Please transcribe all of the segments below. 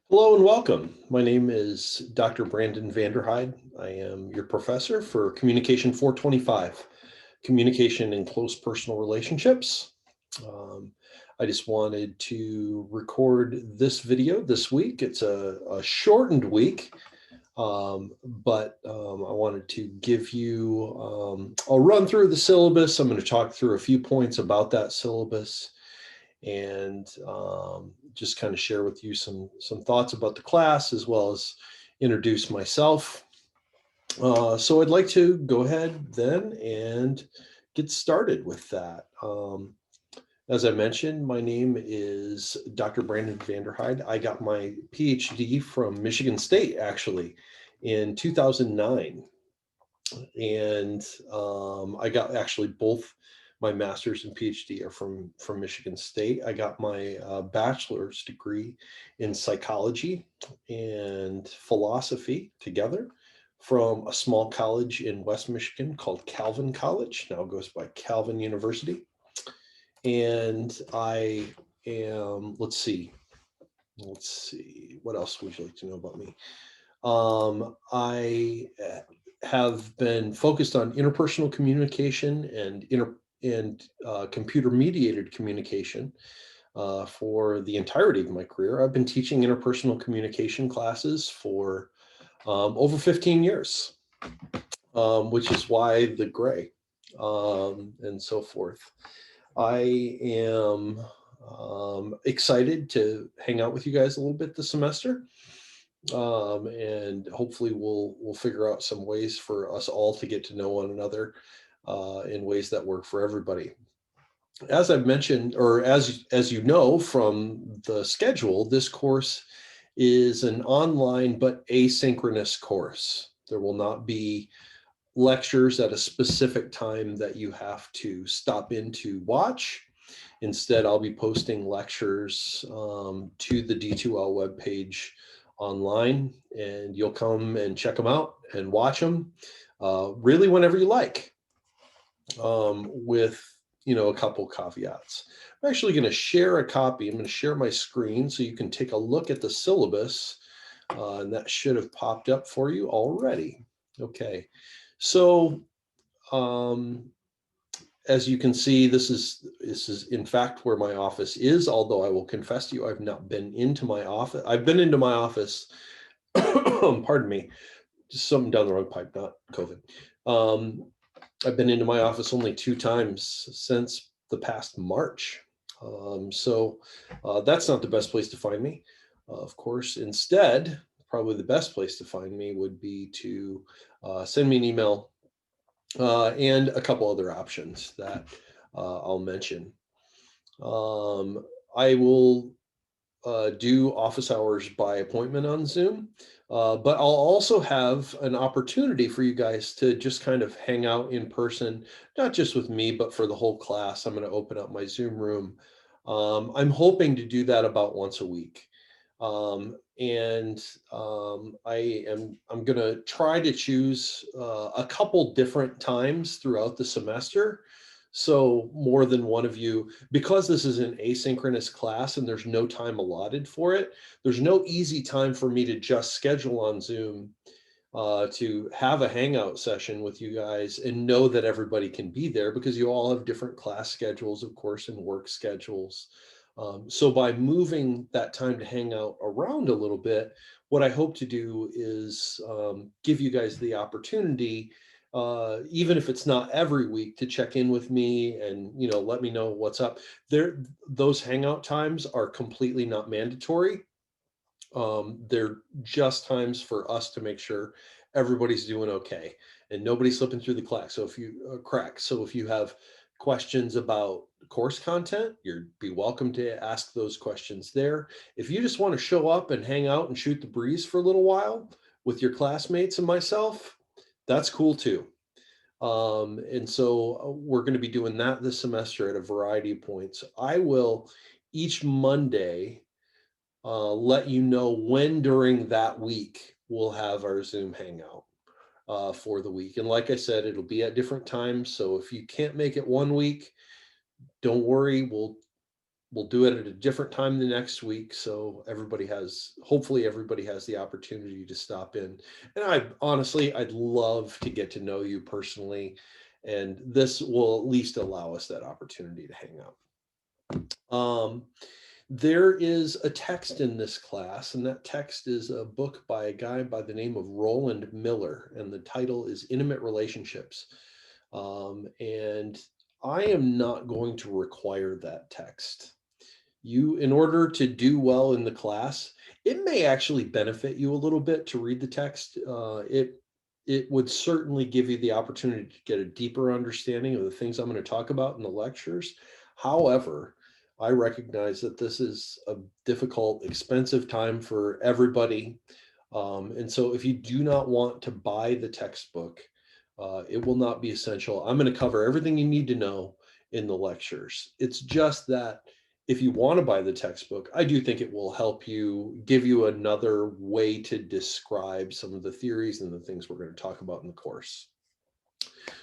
Hello and welcome. My name is Dr. Brandon Vanderhyde. I am your professor for Communication 425, Communication in Close Personal Relationships. Um, I just wanted to record this video this week. It's a shortened week, but I wanted to give you, I'll run through the syllabus. I'm going to talk through a few points about that syllabus and just kind of share with you some thoughts about the class as well as introduce myself. So I'd like to go ahead then and get started with that. As I mentioned, my name is Dr. Brandon Vanderhyde. I got my PhD from Michigan State actually in 2009. And I got actually both my master's and PhD are from Michigan State. I got my bachelor's degree in psychology and philosophy together from a small college in West Michigan called Calvin College. Now it goes by Calvin University. And I am, let's see, what else would you like to know about me? I have been focused on interpersonal communication and computer mediated communication for the entirety of my career. I've been teaching interpersonal communication classes for over 15 years, which is why the gray and so forth. I am excited to hang out with you guys a little bit this semester. And hopefully we'll figure out some ways for us all to get to know one another in ways that work for everybody. As I've mentioned, or as you know from the schedule, this course is an online but asynchronous course. There will not be lectures at a specific time that you have to stop in to watch. Instead, I'll be posting lectures to the D2L webpage online, and you'll come and check them out and watch them really whenever you like, with a couple caveats. I'm actually going to share a copy. I'm going to share my screen so you can take a look at the syllabus, and that should have popped up for you already. Okay, so as you can see, this is in fact where my office is, although I will confess to you, I've not been into my office. I've been into my office, pardon me, just something down the wrong pipe, not COVID. I've been into my office only 2 times since the past March. So that's not the best place to find me. Of course, instead, probably the best place to find me would be to send me an email and a couple other options that I'll mention. I will do office hours by appointment on Zoom, but I'll also have an opportunity for you guys to just kind of hang out in person, not just with me, but for the whole class. I'm going to open up my Zoom room. I'm hoping to do that about once a week. I'm going to try to choose a couple different times throughout the semester. So more than one of you, because this is an asynchronous class and there's no time allotted for it, there's no easy time for me to just schedule on Zoom to have a hangout session with you guys and know that everybody can be there, because you all have different class schedules, of course, and work schedules. So by moving that time to hang out around a little bit, what I hope to do is give you guys the opportunity, even if it's not every week, to check in with me and let me know what's up. Those hangout times are completely not mandatory. They're just times for us to make sure everybody's doing okay and nobody's slipping through the cracks. So if you have questions about course content, you'd be welcome to ask those questions there. If you just want to show up and hang out and shoot the breeze for a little while with your classmates and myself, that's cool too. And so we're going to be doing that this semester at a variety of points. I will each Monday let you know when during that week we'll have our Zoom hangout for the week. And like I said, it'll be at different times. So if you can't make it one week, don't worry. We'll do it at a different time the next week, so hopefully everybody has the opportunity to stop in. And I'd love to get to know you personally, and this will at least allow us that opportunity to hang out. There is a text in this class, and that text is a book by a guy by the name of Roland Miller, and the title is Intimate Relationships. And I am not going to require that text. In order to do well in the class, it may actually benefit you a little bit to read the text. It would certainly give you the opportunity to get a deeper understanding of the things I'm going to talk about in the lectures. However, I recognize that this is a difficult, expensive time for everybody. And so if you do not want to buy the textbook, it will not be essential. I'm going to cover everything you need to know in the lectures. It's just that if you want to buy the textbook, I do think it will help you, give you another way to describe some of the theories and the things we're going to talk about in the course.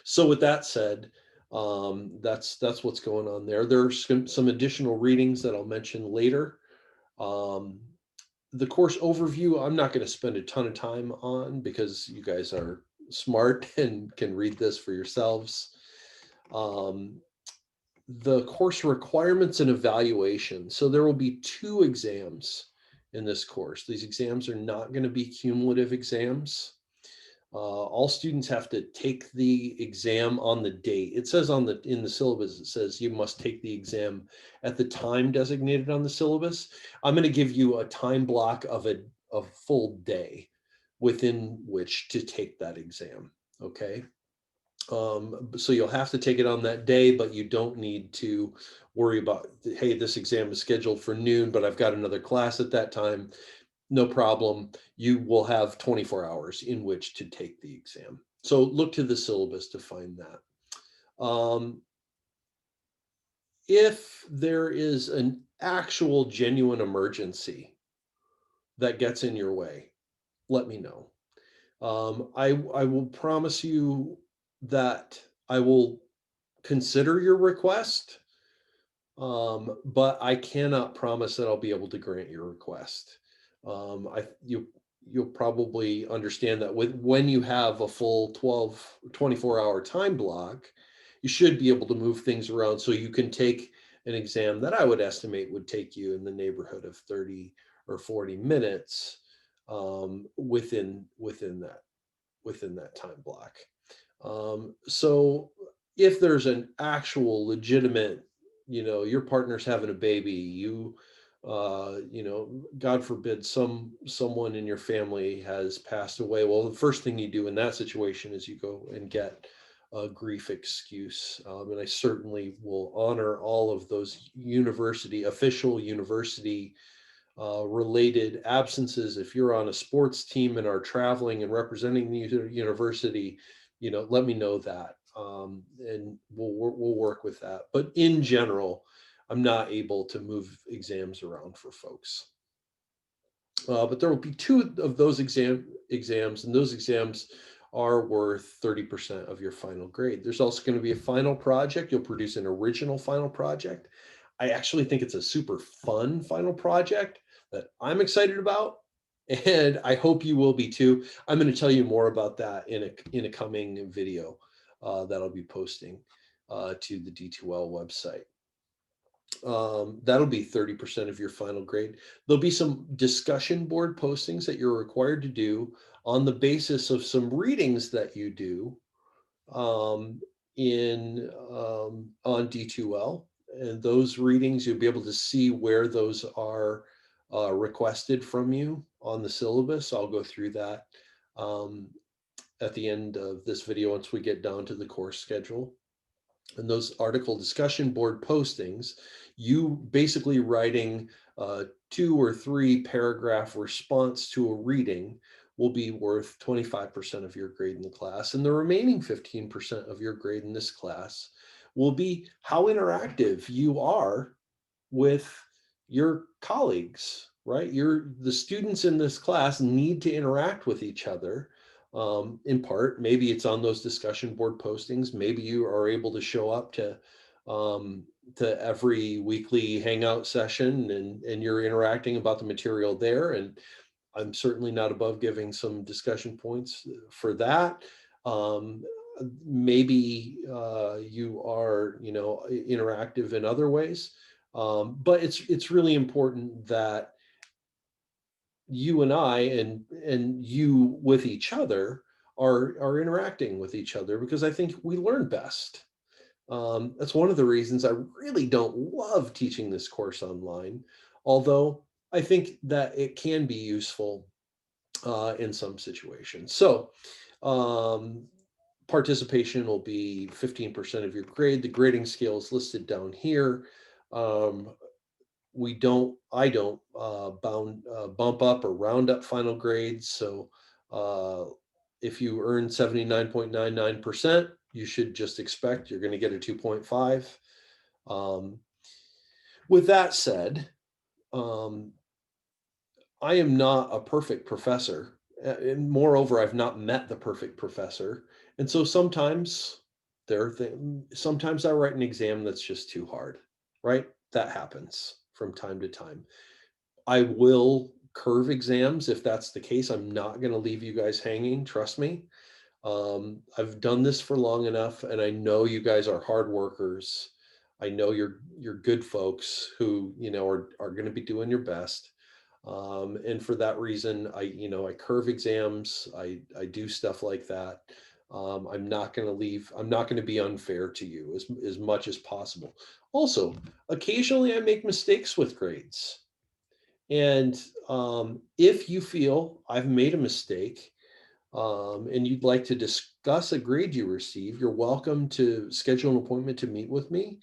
So with that said, that's what's going on there. There's some additional readings that I'll mention later. The course overview, I'm not going to spend a ton of time on because you guys are smart and can read this for yourselves. The course requirements and evaluation. So there will be 2 exams in this course. These exams are not going to be cumulative exams. All students have to take the exam on the date. It says in the syllabus, it says you must take the exam at the time designated on the syllabus. I'm going to give you a time block of a full day within which to take that exam. Okay. So you'll have to take it on that day, but you don't need to worry about, hey, this exam is scheduled for noon, but I've got another class at that time. No problem. You will have 24 hours in which to take the exam. So look to the syllabus to find that. If there is an actual genuine emergency that gets in your way, let me know. I will promise you that I will consider your request, but I cannot promise that I'll be able to grant your request. You'll probably understand that when you have a full 24-hour time block, you should be able to move things around so you can take an exam that I would estimate would take you in the neighborhood of 30 or 40 minutes within that time block. So if there's an actual legitimate, your partner's having a baby, God forbid someone in your family has passed away. Well, the first thing you do in that situation is you go and get a grief excuse. And I certainly will honor all of those official university related absences. If you're on a sports team and are traveling and representing the university, let me know that, and we'll work with that. But in general, I'm not able to move exams around for folks. But there will be 2 of those exams, and those exams are worth 30% of your final grade. There's also going to be a final project. You'll produce an original final project. I actually think it's a super fun final project that I'm excited about, and I hope you will be too. I'm going to tell you more about that in a coming video that I'll be posting to the D2L website. That'll be 30% of your final grade. There'll be some discussion board postings that you're required to do on the basis of some readings that you do on D2L. And those readings, you'll be able to see where those are requested from you on the syllabus. I'll go through that at the end of this video once we get down to the course schedule. And those article discussion board postings, you basically writing 2 or 3 paragraph response to a reading will be worth 25% of your grade in the class. And the remaining 15% of your grade in this class will be how interactive you are with your colleagues, right? The students in this class need to interact with each other. In part, maybe it's on those discussion board postings. Maybe you are able to show up to every weekly hangout session, and you're interacting about the material there. And I'm certainly not above giving some discussion points for that. Um, Maybe you are, interactive in other ways. But it's really important that you and I and you with each other are interacting with each other, because I think we learn best. That's one of the reasons I really don't love teaching this course online, although I think that it can be useful in some situations. So um, participation will be 15% of your grade. The grading scale is listed down here. Um, I don't bump up or round up final grades. So uh, if you earn 79.99%, you should just expect you're going to get a 2.5. Um, with that said, um, I am not a perfect professor. And moreover, I've not met the perfect professor. And so sometimes sometimes I write an exam that's just too hard, right? That happens from time to time. I will curve exams if that's the case. I'm not going to leave you guys hanging. Trust me. I've done this for long enough, and I know you guys are hard workers. I know you're good folks who are going to be doing your best. And for that reason, I curve exams. I do stuff like that. I'm not going to leave. I'm not going to be unfair to you as much as possible. Also, occasionally I make mistakes with grades. And if you feel I've made a mistake and you'd like to discuss a grade you receive, you're welcome to schedule an appointment to meet with me.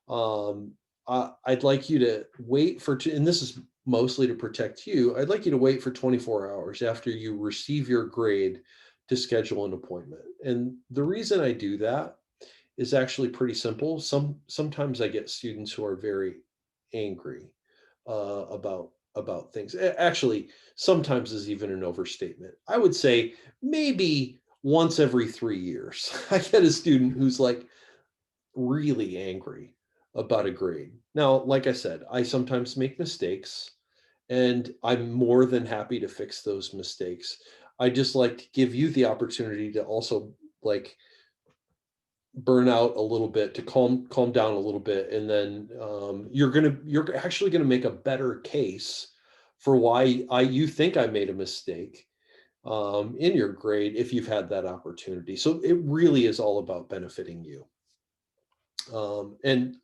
Um, I'd like you to wait and this is mostly to protect you. I'd like you to wait for 24 hours after you receive your grade to schedule an appointment. And the reason I do that is actually pretty simple. Sometimes I get students who are very angry about things. Actually, sometimes is even an overstatement. I would say maybe once every 3 years, I get a student who's like really angry about a grade. Now, like I said, I sometimes make mistakes, and I'm more than happy to fix those mistakes. I just like to give you the opportunity to also like burn out a little bit, to calm down a little bit, and then you're actually gonna make a better case for why you think I made a mistake in your grade if you've had that opportunity. So it really is all about benefiting you. And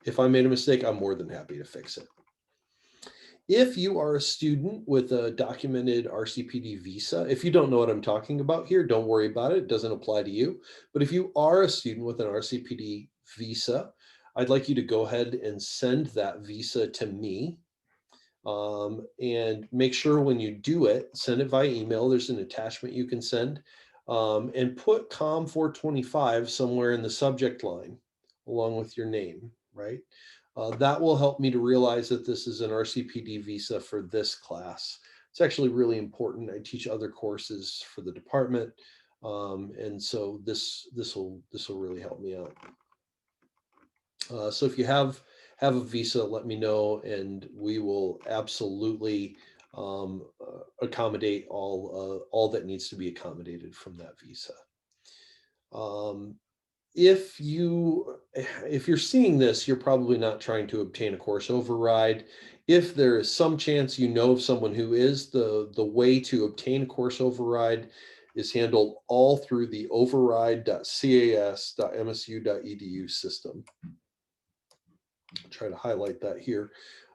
if I made a mistake, I'm more than happy to fix it. If you are a student with a documented RCPD visa, if you don't know what I'm talking about here, don't worry about it. It doesn't apply to you. But if you are a student with an RCPD visa, I'd like you to go ahead and send that visa to me. And make sure when you do it, send it via email. There's an attachment you can send. And put COM 425 somewhere in the subject line along with your name, right? That will help me to realize that this is an RCPD visa for this class. It's actually really important. I teach other courses for the department, and so this will really help me out. So if you have a visa, let me know, and we will absolutely accommodate all that needs to be accommodated from that visa. If you're seeing this, you're probably not trying to obtain a course override. If there is some chance you know of someone who is, the way to obtain a course override is handled all through the override.cas.msu.edu system. I'll try to highlight that here.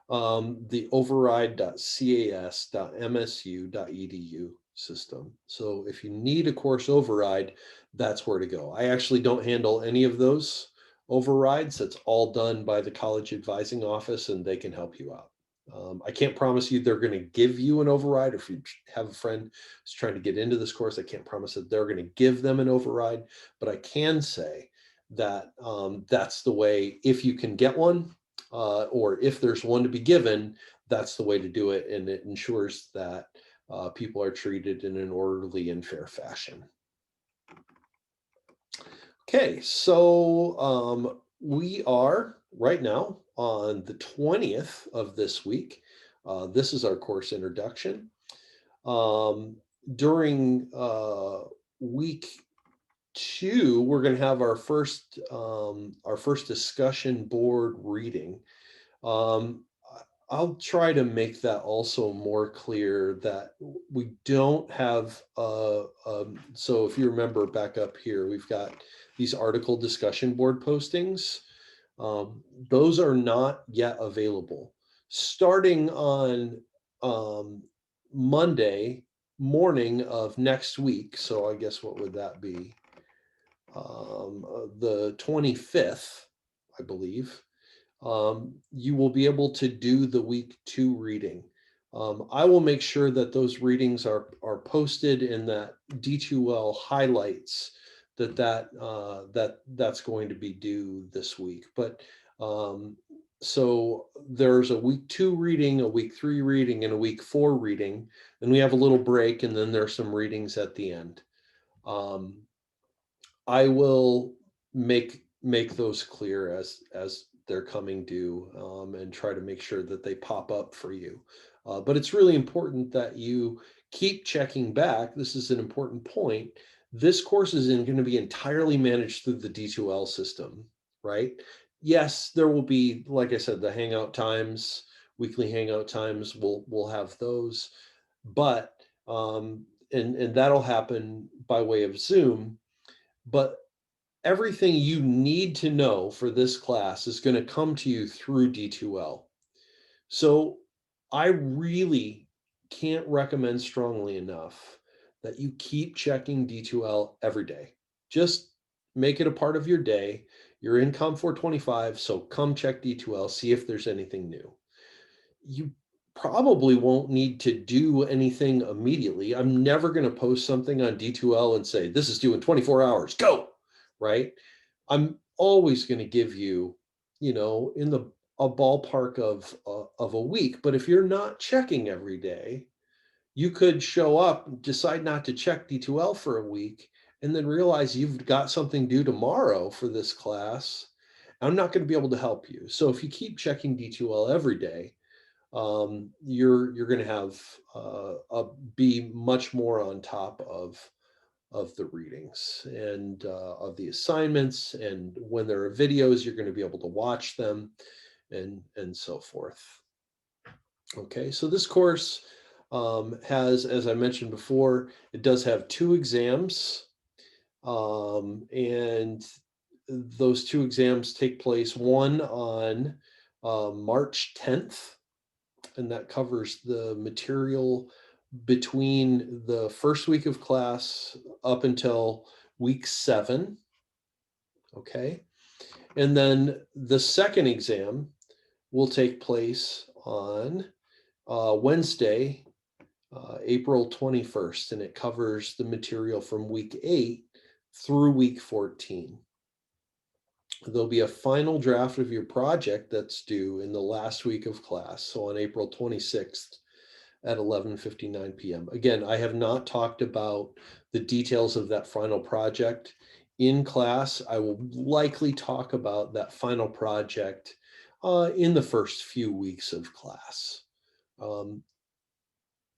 The override.cas.msu.edu system. So if you need a course override, that's where to go. I actually don't handle any of those overrides. That's all done by the college advising office, and they can help you out. I can't promise you they're going to give you an override. If you have a friend who's trying to get into this course, I can't promise that they're going to give them an override, but I can say that that's the way, if you can get one, or if there's one to be given, that's the way to do it. And it ensures that people are treated in an orderly and fair fashion. Okay, so we are right now on the 20th of this week. This is our course introduction. During week 2, we're going to have our first discussion board reading. I'll try to make that also more clear that we don't have, so if you remember back up here, we've got these article discussion board postings. Those are not yet available. Starting on Monday morning of next week, so I guess what would that be? The 25th, I believe. You will be able to do the week 2 reading. I will make sure that those readings are posted in that D2L highlights that's going to be due this week. But so there's a week 2 reading, a week 3 reading, and a week 4 reading, and we have a little break, and then there's some readings at the end. I will make those clear as they're coming due, and try to make sure that they pop up for you. But it's really important that you keep checking back. This is an important point. This course is going to be entirely managed through the D2L system, right? Yes, there will be, like I said, the hangout times, weekly hangout times, we'll have those, but and that'll happen by way of Zoom. But everything you need to know for this class is going to come to you through D2L. So I really can't recommend strongly enough that you keep checking D2L every day. Just make it a part of your day. You're in COM 425, so come check D2L, see if there's anything new. You probably won't need to do anything immediately. I'm never going to post something on D2L and say, this is due in 24 hours, go, right? I'm always going to give you, in a ballpark of a week. But if you're not checking every day, you could show up, decide not to check D2L for a week, and then realize you've got something due tomorrow for this class. I'm not going to be able to help you. So if you keep checking D2L every day, you're going to have be much more on top of the readings and of the assignments, and when there are videos, you're going to be able to watch them, and so forth. Okay, so this course has, as I mentioned before, it does have 2 exams, and those 2 exams take place, one on March 10th, and that covers the material between the first week of class up until week 7. Okay. And then the second exam will take place on Wednesday, April 21st, and it covers the material from week 8 through week 14. There'll be a final draft of your project that's due in the last week of class, so on April 26th at 11:59 p.m. Again, I have not talked about the details of that final project in class. I will likely talk about that final project in the first few weeks of class.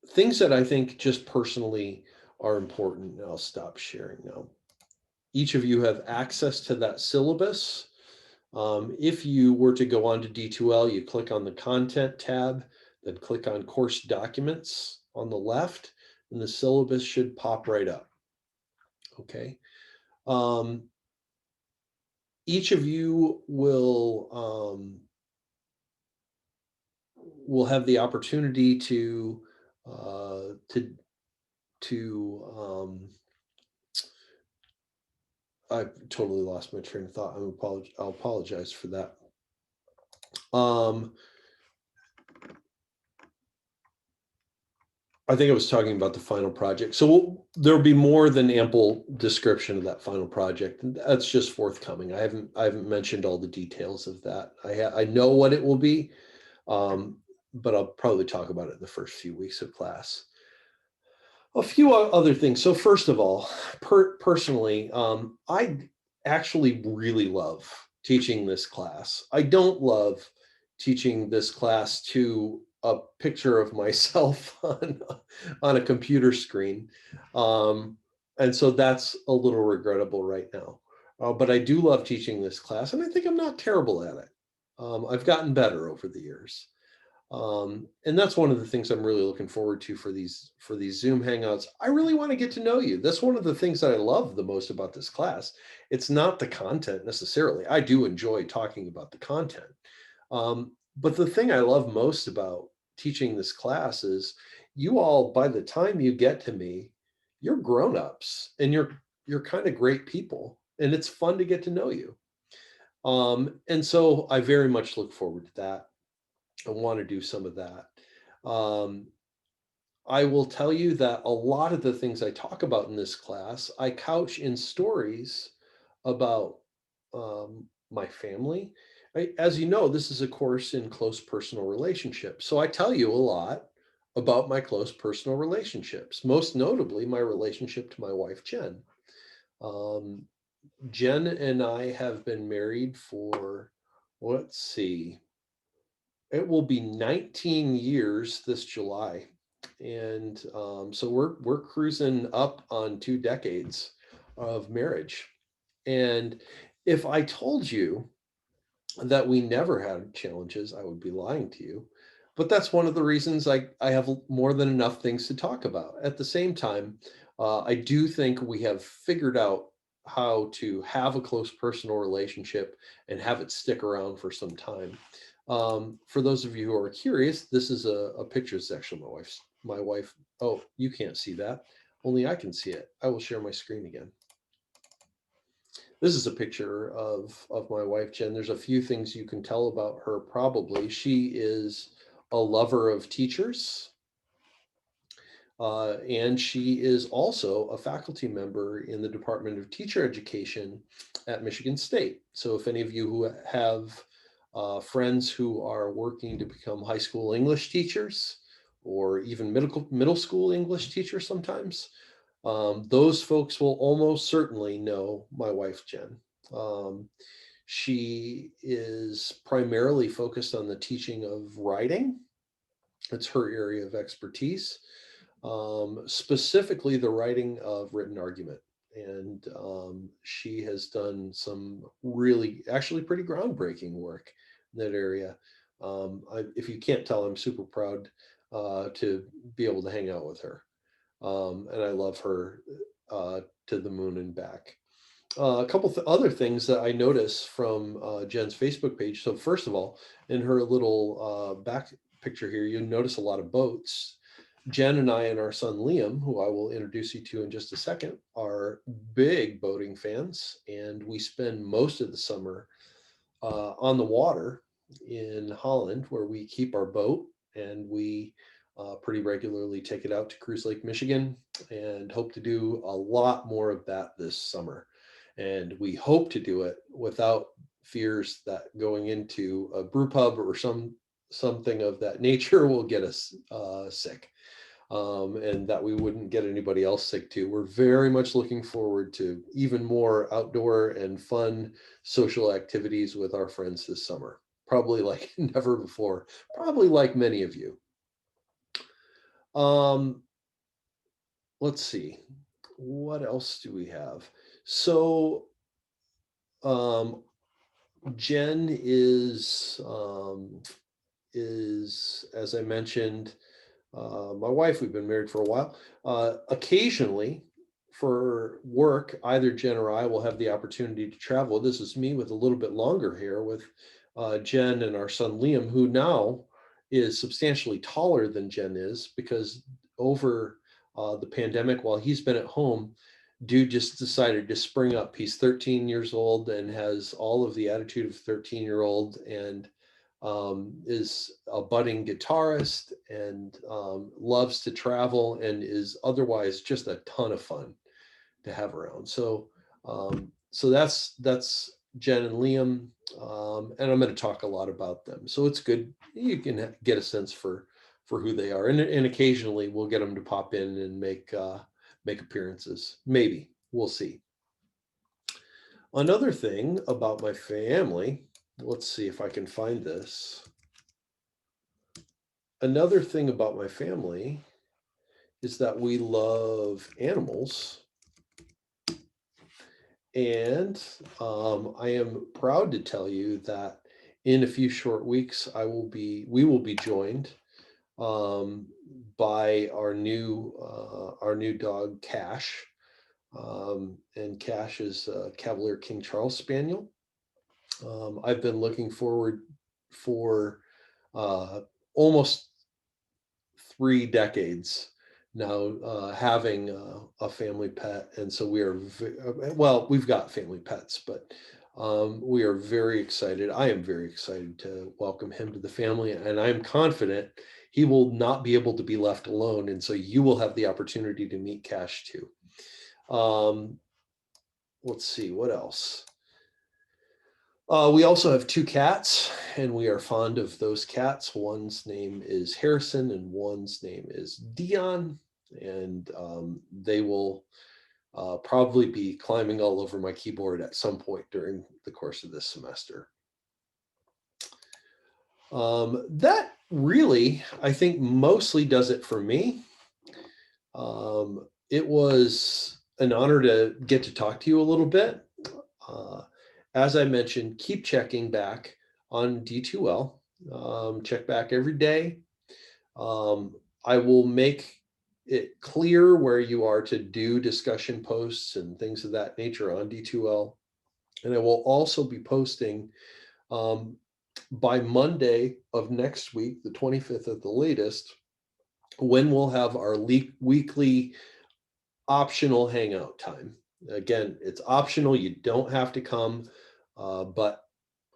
Things that I think just personally are important. I'll stop sharing now. Each of you have access to that syllabus. If you were to go on to D2L, you click on the content tab, then click on course documents on the left, and the syllabus should pop right up. Okay. Each of you will have the opportunity to I've totally lost my train of thought. I'll apologize for that. I think I was talking about the final project. So there'll be more than ample description of that final project. That's just forthcoming. I haven't mentioned all the details of that. I know what it will be, but I'll probably talk about it in the first few weeks of class. A few other things. So first of all, personally, I actually really love teaching this class. I don't love teaching this class to a picture of myself on a computer screen. And so that's a little regrettable right now. But I do love teaching this class, and I think I'm not terrible at it. I've gotten better over the years. And that's one of the things I'm really looking forward to for these Zoom hangouts. I really want to get to know you. That's one of the things that I love the most about this class. It's not the content necessarily. I do enjoy talking about the content. But the thing I love most about teaching this class is you all, by the time you get to me, you're grown-ups and you're kind of great people, and it's fun to get to know you. And so I very much look forward to that. I want to do some of that. Um, I will tell you that a lot of the things I talk about in this class, I couch in stories about my family. As you know, this is a course in close personal relationships. So I tell you a lot about my close personal relationships, most notably my relationship to my wife, Jen. Um, Jen and I have been married for, let's see, it will be 19 years this July. And so we're cruising up on 2 decades of marriage. And if I told you that we never had challenges, I would be lying to you. But that's one of the reasons I have more than enough things to talk about. At the same time, I do think we have figured out how to have a close personal relationship and have it stick around for some time. For those of you who are curious, this is a picture section. My wife. Oh, you can't see that. Only I can see it. I will share my screen again. This is a picture of my wife, Jen. There's a few things you can tell about her probably. She is a lover of teachers, and she is also a faculty member in the Department of Teacher Education at Michigan State. So if any of you who have friends who are working to become high school English teachers, or even middle school English teachers sometimes, those folks will almost certainly know my wife, Jen. She is primarily focused on the teaching of writing. It's her area of expertise, specifically the writing of written argument. And she has done some really, actually pretty groundbreaking work in that area. If you can't tell, I'm super proud to be able to hang out with her. And I love her to the moon and back. A couple other things that I notice from Jen's Facebook page. So first of all, in her little back picture here, you notice a lot of boats. Jen and I and our son Liam, who I will introduce you to in just a second, are big boating fans, and we spend most of the summer on the water in Holland, where we keep our boat, and we pretty regularly take it out to Cruise Lake, Michigan, and hope to do a lot more of that this summer. And we hope to do it without fears that going into a brew pub or something of that nature will get us sick, and that we wouldn't get anybody else sick too. We're very much looking forward to even more outdoor and fun social activities with our friends this summer, probably like never before, probably like many of you. Um, let's see, what else do we have? So Jen is, as I mentioned, my wife. We've been married for a while. Occasionally, for work, either Jen or I will have the opportunity to travel. This is me with a little bit longer hair, with Jen and our son Liam, who now is substantially taller than Jen is, because over the pandemic, while he's been at home, dude just decided to spring up. He's 13 years old and has all of the attitude of a 13-year-old, and is a budding guitarist, and loves to travel, and is otherwise just a ton of fun to have around. So that's Jen and Liam, and I'm going to talk a lot about them. So it's good, you can get a sense for who they are, and occasionally we'll get them to pop in and make appearances. Maybe, we'll see. Another thing about my family, let's see if I can find this. Another thing about my family is that we love animals. And I am proud to tell you that in a few short weeks, we will be joined um, by our new dog Cash, and Cash is a Cavalier King Charles Spaniel. I've been looking forward for almost 3 decades now having a family pet, and so well, we've got family pets, but we are very excited. I am very excited to welcome him to the family, and I'm confident he will not be able to be left alone, and so you will have the opportunity to meet Cash too. um, let's see what else. We also have 2 cats, and we are fond of those cats. One's name is Harrison, and one's name is Dion, and they will probably be climbing all over my keyboard at some point during the course of this semester. That really, I think, mostly does it for me. It was an honor to get to talk to you a little bit. Uh, as I mentioned, keep checking back on D2L. Check back every day. I will make it clear where you are to do discussion posts and things of that nature on D2L. And I will also be posting um, by Monday of next week, the 25th at the latest, when we'll have our weekly optional hangout time. Again, it's optional. You don't have to come, but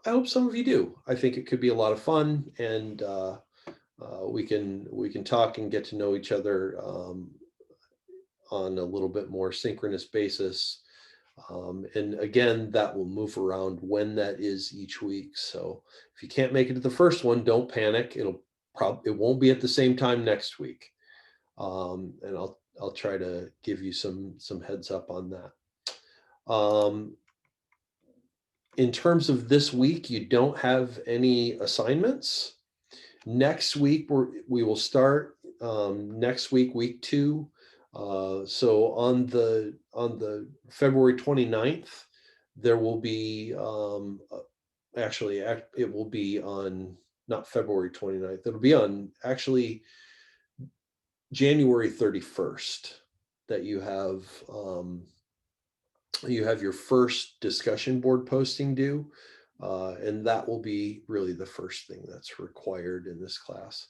I hope some of you do. I think it could be a lot of fun, and we can talk and get to know each other on a little bit more synchronous basis. And again, that will move around when that is each week. So if you can't make it to the first one, don't panic. It won't be at the same time next week. And I'll try to give you some heads up on that. In terms of this week, you don't have any assignments. Next week, we will start next week, week 2. So on the February 29th, there will be actually it will be on not February 29th. It'll be on actually January 31st that you have your first discussion board posting due. And that will be really the first thing that's required in this class.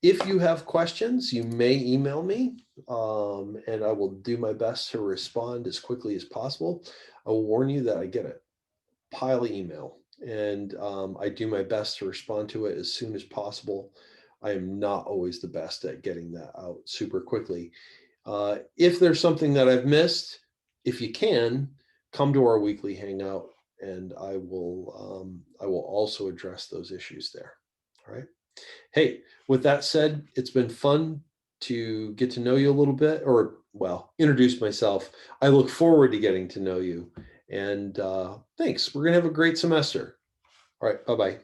If you have questions, you may email me, and I will do my best to respond as quickly as possible. I will warn you that I get a pile of email, and I do my best to respond to it as soon as possible. I am not always the best at getting that out super quickly. If there's something that I've missed, if you can, come to our weekly hangout, and I will also address those issues there. All right. Hey, with that said, it's been fun to get to know you a little bit, or well, introduce myself. I look forward to getting to know you. And thanks. We're going to have a great semester. All right. Bye-bye.